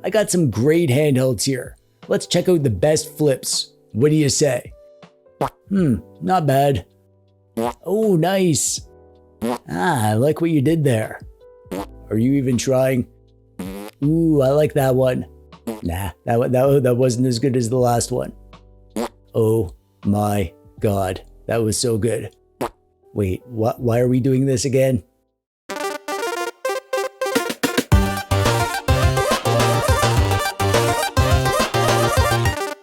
I got some great handhelds here. Let's check out the best flips. What do you say? Not bad. Oh, nice. I like what you did there. Are you even trying? Ooh, I like that one. Nah, that wasn't as good as the last one. Oh my God, that was so good. Wait, why are we doing this again?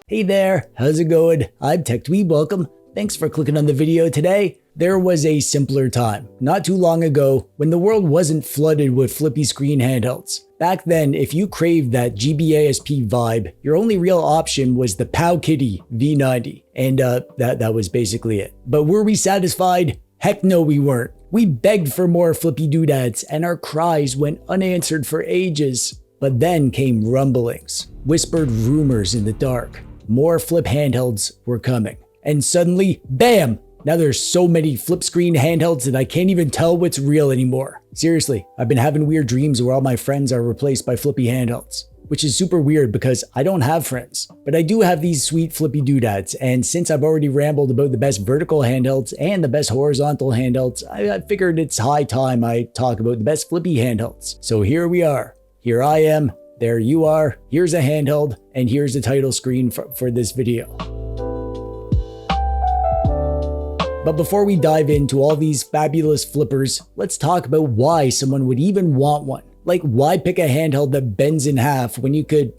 Hey there, how's it going? I'm TechDweeb, welcome. Thanks for clicking on the video today. There was a simpler time, not too long ago, when the world wasn't flooded with flippy screen handhelds. Back then, if you craved that GBASP vibe, your only real option was the Powkiddy V90, and that was basically it. But were we satisfied? Heck no, we weren't. We begged for more flippy doodads, and our cries went unanswered for ages. But then came rumblings, whispered rumors in the dark. More flip handhelds were coming. And suddenly, bam! Now there's so many flip screen handhelds that I can't even tell what's real anymore. Seriously, I've been having weird dreams where all my friends are replaced by flippy handhelds, which is super weird because I don't have friends. But I do have these sweet flippy doodads, and since I've already rambled about the best vertical handhelds and the best horizontal handhelds, I figured it's high time I talk about the best flippy handhelds. So here we are. Here I am, there you are, here's a handheld, and here's the title screen for this video. But before we dive into all these fabulous flippers, let's talk about why someone would even want one. Like, why pick a handheld that bends in half when you could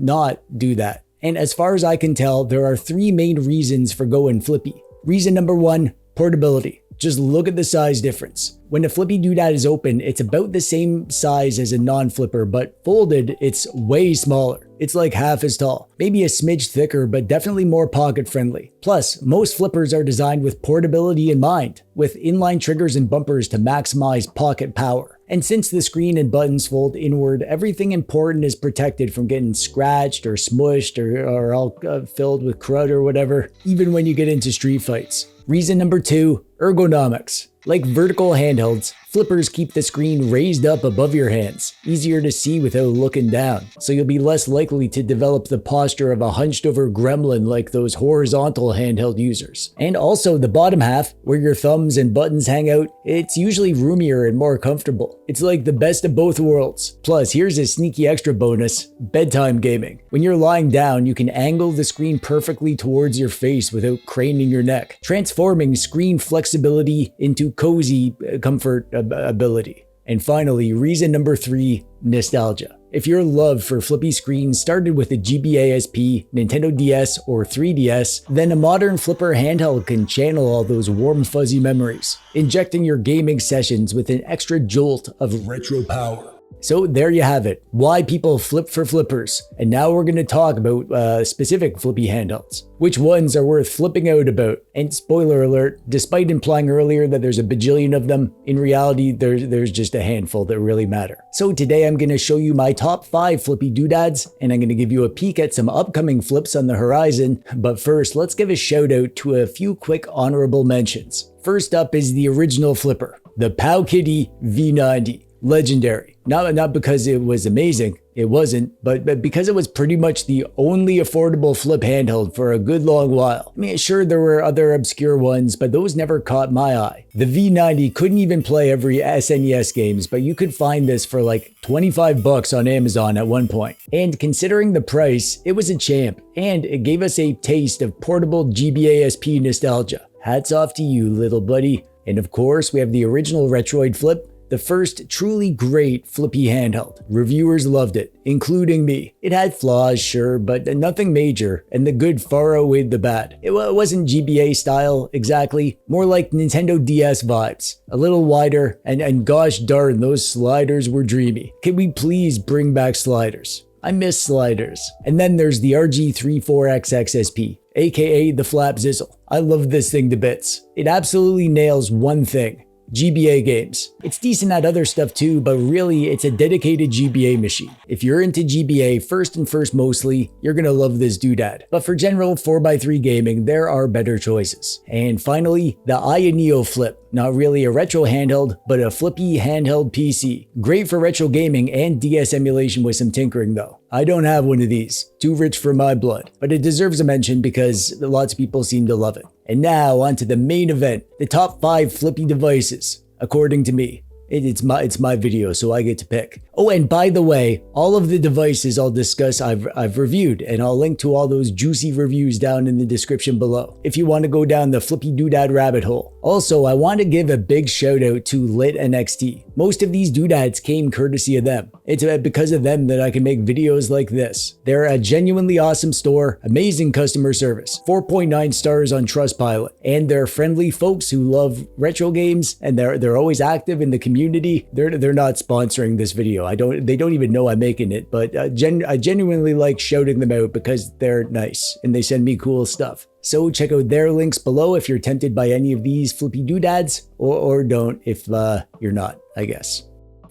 not do that? And as far as I can tell, there are three main reasons for going flippy. Reason number one, portability. Just look at the size difference. When a flippy doodad is open, it's about the same size as a non-flipper, but folded, it's way smaller. It's like half as tall, maybe a smidge thicker, but definitely more pocket friendly. Plus, most flippers are designed with portability in mind, with inline triggers and bumpers to maximize pocket power. And since the screen and buttons fold inward, everything important is protected from getting scratched or smushed or all filled with crud or whatever, even when you get into street fights. Reason number two, ergonomics. Like vertical handhelds, flippers keep the screen raised up above your hands, easier to see without looking down, so you'll be less likely to develop the posture of a hunched over gremlin like those horizontal handheld users. And also the bottom half, where your thumbs and buttons hang out, it's usually roomier and more comfortable. It's like the best of both worlds. Plus, here's a sneaky extra bonus, bedtime gaming. When you're lying down, you can angle the screen perfectly towards your face without craning your neck, transforming screen flexibility into cozy comfort ability. And finally, reason number three, nostalgia. If your love for flippy screens started with a GBASP, Nintendo DS, or 3DS, then a modern flipper handheld can channel all those warm fuzzy memories, injecting your gaming sessions with an extra jolt of retro power. So there you have it, why people flip for flippers. And now we're going to talk about specific flippy handhelds. Which ones are worth flipping out about? And spoiler alert, despite implying earlier that there's a bajillion of them, in reality there's just a handful that really matter. So today I'm going to show you my top 5 flippy doodads, and I'm going to give you a peek at some upcoming flips on the horizon. But first, let's give a shout out to a few quick honorable mentions. First up is the original flipper, the Powkiddy V90. Legendary. Not because it was amazing, it wasn't, but because it was pretty much the only affordable flip handheld for a good long while. I mean, sure, there were other obscure ones, but those never caught my eye. The V90 couldn't even play every SNES games, but you could find this for like 25 bucks on Amazon at one point. And considering the price, it was a champ, and it gave us a taste of portable GBASP nostalgia. Hats off to you, little buddy. And of course, we have the original Retroid flip, the first truly great flippy handheld. Reviewers loved it, including me. It had flaws, sure, but nothing major, and the good far outweighed the bad. It wasn't GBA style exactly, more like Nintendo DS vibes. A little wider, and gosh darn, those sliders were dreamy. Can we please bring back sliders? I miss sliders. And then there's the RG34XXSP, aka the Flapzizzle. I love this thing to bits. It absolutely nails one thing. GBA games. It's decent at other stuff too, but really it's a dedicated GBA machine. If you're into GBA first mostly, you're gonna love this doodad. But for general 4x3 gaming, there are better choices. And finally, the Miyoo Flip. Not really a retro handheld, but a flippy handheld PC. Great for retro gaming and DS emulation with some tinkering though. I don't have one of these, too rich for my blood, but it deserves a mention because lots of people seem to love it. And now on to the main event, the top 5 flippy devices, according to me. It's my video, so I get to pick. Oh, and by the way, all of the devices I'll discuss I've reviewed, and I'll link to all those juicy reviews down in the description below if you want to go down the flippy doodad rabbit hole. Also, I want to give a big shout out to Lit NXT. Most of these doodads came courtesy of them. It's because of them that I can make videos like this. They're a genuinely awesome store, amazing customer service, 4.9 stars on Trustpilot, and they're friendly folks who love retro games, and they're always active in the community. They're not sponsoring this video. They don't even know I'm making it, but I genuinely like shouting them out because they're nice and they send me cool stuff. So check out their links below if you're tempted by any of these flippy doodads, or don't if you're not, I guess.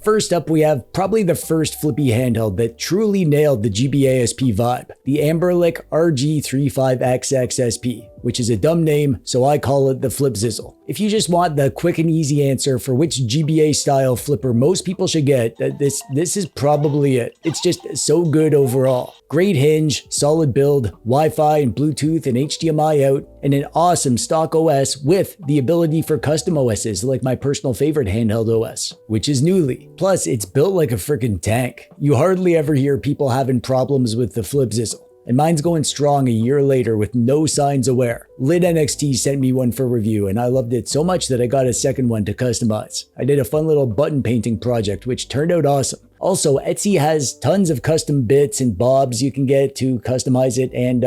First up, we have probably the first flippy handheld that truly nailed the GBA SP vibe, the Amberlic RG35XXSP, which is a dumb name, so I call it the Flipzizzle. If you just want the quick and easy answer for which GBA style flipper most people should get, this is probably it. It's just so good overall. Great hinge, solid build, Wi-Fi and Bluetooth and HDMI out, and an awesome stock OS with the ability for custom OSs like my personal favorite handheld OS, which is Newly. Plus, it's built like a freaking tank. You hardly ever hear people having problems with the Flipzizzle. And mine's going strong a year later with no signs of wear. Lit NXT sent me one for review and I loved it so much that I got a second one to customize. I did a fun little button painting project which turned out awesome. Also, Etsy has tons of custom bits and bobs you can get to customize it, and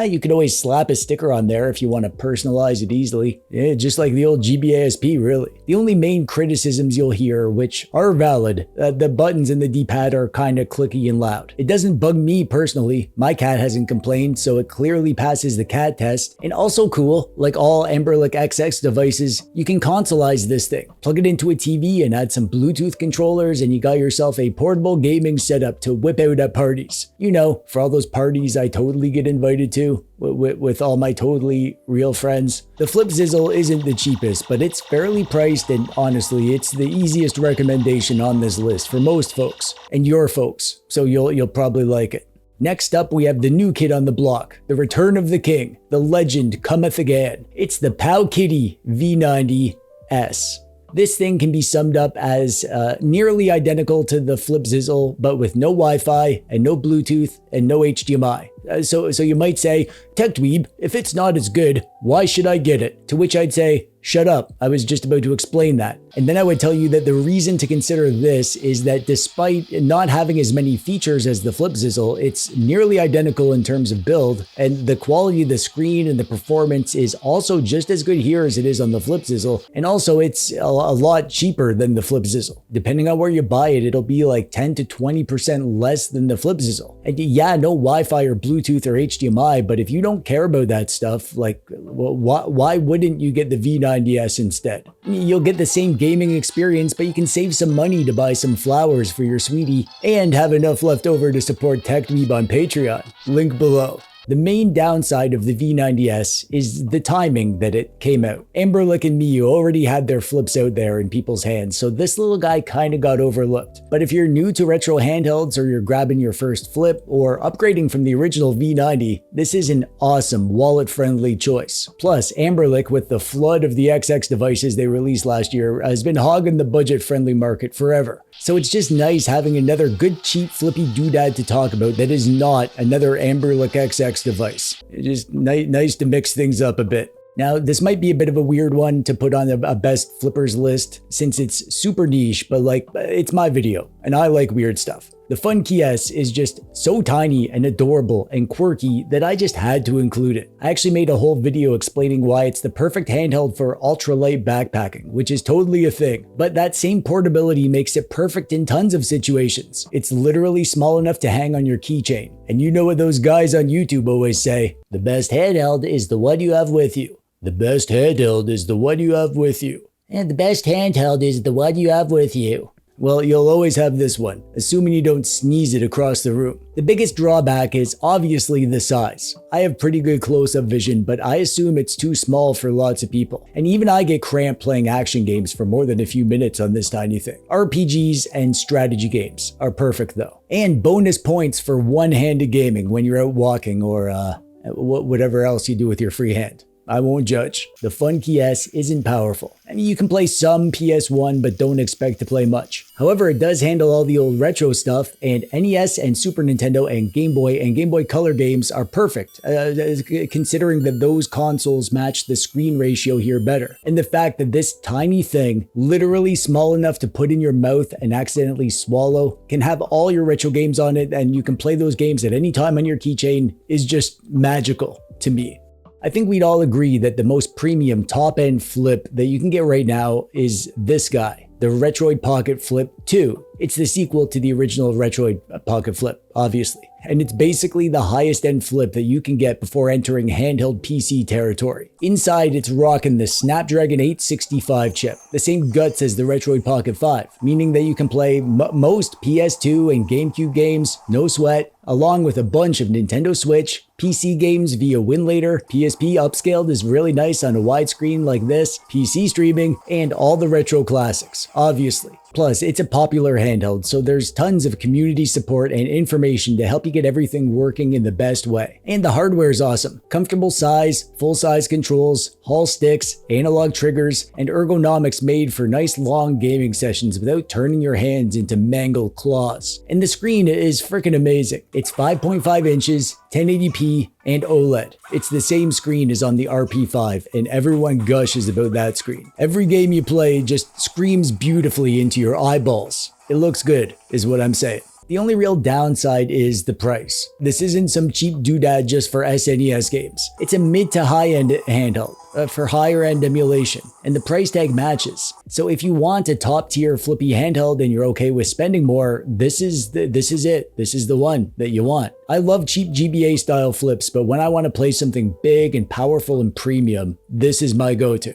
you can always slap a sticker on there if you want to personalize it easily. Yeah, just like the old GBASP, really. The only main criticisms you'll hear, which are valid, the buttons and the D-pad are kinda clicky and loud. It doesn't bug me personally, my cat hasn't complained, so it clearly passes the cat test. And also cool, like all Amberlic XX devices, you can consoleize this thing. Plug it into a TV and add some Bluetooth controllers and you got yourself a portable gaming setup to whip out at parties. You know, for all those parties I totally get invited to with all my totally real friends. The Flipzizzle isn't the cheapest, but it's fairly priced, and honestly, it's the easiest recommendation on this list for most folks, and your folks, so you'll probably like it. Next up, we have the new kid on the block, the return of the king, the legend cometh again. It's the Powkiddy V90S. This thing can be summed up as nearly identical to the Flipzizzle, but with no Wi-Fi and no Bluetooth and no HDMI. So you might say, TechDweeb, if it's not as good, why should I get it? To which I'd say, shut up, I was just about to explain that. And then I would tell you that the reason to consider this is that despite not having as many features as the Flipzizzle, it's nearly identical in terms of build, and the quality of the screen and the performance is also just as good here as it is on the Flipzizzle, and also it's a lot cheaper than the Flipzizzle. Depending on where you buy it, it'll be like 10 to 20% less than the Flipzizzle. And yeah, no Wi-Fi or Bluetooth or HDMI, but if you don't care about that stuff, like, well, why wouldn't you get the V90S instead? You'll get the same gaming experience, but you can save some money to buy some flowers for your sweetie and have enough left over to support TechDweeb on Patreon. Link below. The main downside of the V90S is the timing that it came out. Amberlic and Miyoo already had their flips out there in people's hands, so this little guy kinda got overlooked. But if you're new to retro handhelds, or you're grabbing your first flip, or upgrading from the original V90, this is an awesome wallet-friendly choice. Plus, Amberlic, with the flood of the XX devices they released last year, has been hogging the budget-friendly market forever. So it's just nice having another good cheap flippy doodad to talk about that is not another Amberlic XX device. It's just nice to mix things up a bit. Now, this might be a bit of a weird one to put on a best flippers list since it's super niche, but like, it's my video and I like weird stuff. The Funkey S is just so tiny and adorable and quirky that I just had to include it. I actually made a whole video explaining why it's the perfect handheld for ultralight backpacking, which is totally a thing. But that same portability makes it perfect in tons of situations. It's literally small enough to hang on your keychain. And you know what those guys on YouTube always say? The best handheld is the one you have with you. The best handheld is the one you have with you. And the best handheld is the one you have with you. Well, you'll always have this one, assuming you don't sneeze it across the room. The biggest drawback is obviously the size. I have pretty good close-up vision, but I assume it's too small for lots of people. And even I get cramped playing action games for more than a few minutes on this tiny thing. RPGs and strategy games are perfect though. And bonus points for one-handed gaming when you're out walking or whatever else you do with your free hand. I won't judge. The Funkey S isn't powerful. I mean, you can play some PS1, but don't expect to play much. However, it does handle all the old retro stuff, and NES and Super Nintendo and Game Boy Color games are perfect, considering that those consoles match the screen ratio here better. And the fact that this tiny thing, literally small enough to put in your mouth and accidentally swallow, can have all your retro games on it, and you can play those games at any time on your keychain is just magical to me. I think we'd all agree that the most premium top-end flip that you can get right now is this guy, the Retroid Pocket Flip 2. It's the sequel to the original Retroid Pocket Flip, obviously. And it's basically the highest end flip that you can get before entering handheld PC territory. Inside, it's rocking the Snapdragon 865 chip, the same guts as the Retroid Pocket 5, meaning that you can play most PS2 and GameCube games, no sweat, along with a bunch of Nintendo Switch, PC games via Winlator, PSP upscaled is really nice on a widescreen like this, PC streaming, and all the retro classics, obviously. Plus, it's a popular handheld, so there's tons of community support and information to help you get everything working in the best way. And the hardware is awesome. Comfortable size, full-size controls, Hall sticks, analog triggers, and ergonomics made for nice long gaming sessions without turning your hands into mangled claws. And the screen is freaking amazing. It's 5.5 inches, 1080p, and OLED. It's the same screen as on the RP5, and everyone gushes about that screen. Every game you play just screams beautifully into your eyeballs. It looks good, is what I'm saying. The only real downside is the price. This isn't some cheap doodad just for SNES games. It's a mid to high end handheld for higher end emulation, and the price tag matches. So if you want a top tier flippy handheld and you're okay with spending more, this is it. This is the one that you want. I love cheap GBA style flips, but when I want to play something big and powerful and premium, this is my go-to.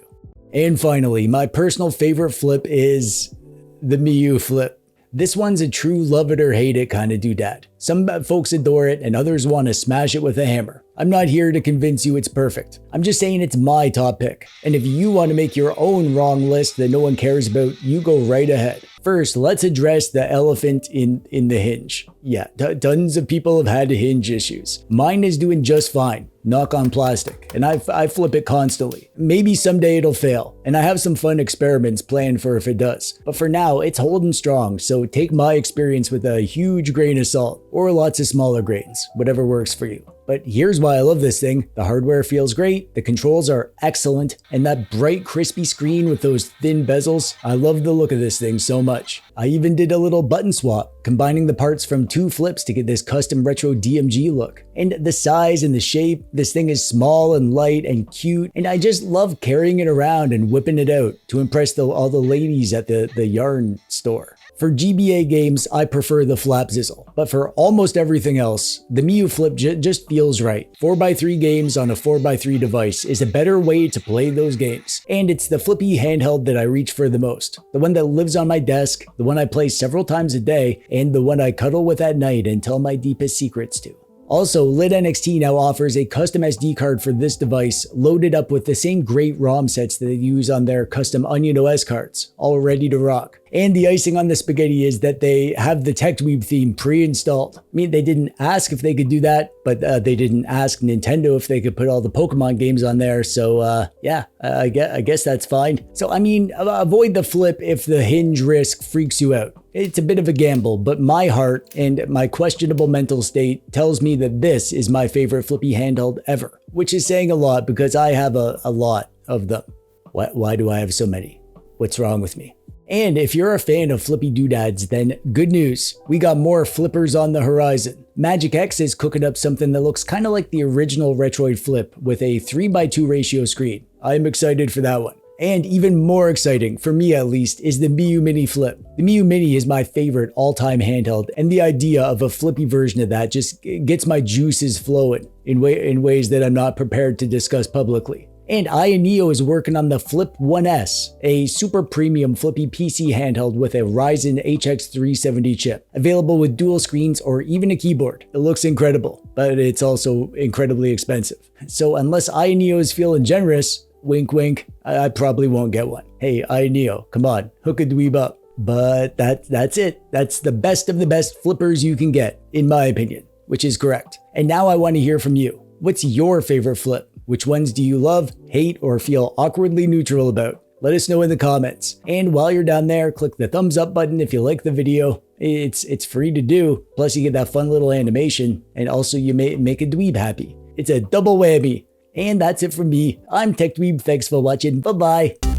And finally, my personal favorite flip is the Miyoo Flip. This one's a true love it or hate it kind of doodad. Some folks adore it and others want to smash it with a hammer. I'm not here to convince you it's perfect. I'm just saying it's my top pick. And if you want to make your own wrong list that no one cares about, you go right ahead. First, let's address the elephant in the hinge. Yeah, tons of people have had hinge issues. Mine is doing just fine. Knock on plastic. And I flip it constantly. Maybe someday it'll fail. And I have some fun experiments planned for if it does. But for now, it's holding strong. So take my experience with a huge grain of salt. Or lots of smaller grains. Whatever works for you. But here's why I love this thing. The hardware feels great, the controls are excellent, and that bright crispy screen with those thin bezels, I love the look of this thing so much. I even did a little button swap, combining the parts from 2 flips to get this custom retro DMG look. And the size and the shape, this thing is small and light and cute, and I just love carrying it around and whipping it out to impress all the ladies at the yarn store. For GBA games, I prefer the Flapzizzle, but for almost everything else, the Miyoo Flip just feels right. 4x3 games on a 4x3 device is a better way to play those games. And it's the flippy handheld that I reach for the most. The one that lives on my desk, the one I play several times a day, and the one I cuddle with at night and tell my deepest secrets to. Also, Lid NXT now offers a custom SD card for this device, loaded up with the same great ROM sets that they use on their custom Onion OS cards, all ready to rock. And the icing on the spaghetti is that they have the TechDweeb theme pre-installed. I mean, they didn't ask if they could do that, but they didn't ask Nintendo if they could put all the Pokemon games on there, so yeah, I guess that's fine. So I mean, avoid the flip if the hinge risk freaks you out. It's a bit of a gamble, but my heart and my questionable mental state tells me that this is my favorite flippy handheld ever, which is saying a lot because I have a lot of them. Why do I have so many? What's wrong with me? And if you're a fan of flippy doodads, then good news, we got more flippers on the horizon. Magic X is cooking up something that looks kind of like the original Retroid Flip with a 3x2 ratio screen. I'm excited for that one. And even more exciting, for me at least, is the Miyoo Mini Flip. The Miyoo Mini is my favorite all-time handheld, and the idea of a flippy version of that just gets my juices flowing in ways that I'm not prepared to discuss publicly. And Miyoo is working on the Flip 1S, a super premium flippy PC handheld with a Ryzen HX 370 chip, available with dual screens or even a keyboard. It looks incredible, but it's also incredibly expensive. So unless Miyoo is feeling generous, wink wink, I probably won't get one. Hey Miyoo, come on, hook a dweeb up. But that's it. That's the best of the best flippers you can get, in my opinion, which is correct. And now I want to hear from you. What's your favorite flip? Which ones do you love, hate, or feel awkwardly neutral about? Let us know in the comments. And while you're down there, click the thumbs up button if you like the video. It's free to do. Plus you get that fun little animation, and also you may make a dweeb happy. It's a double whammy. And that's it from me. I'm TechDweeb. Thanks for watching. Bye-bye.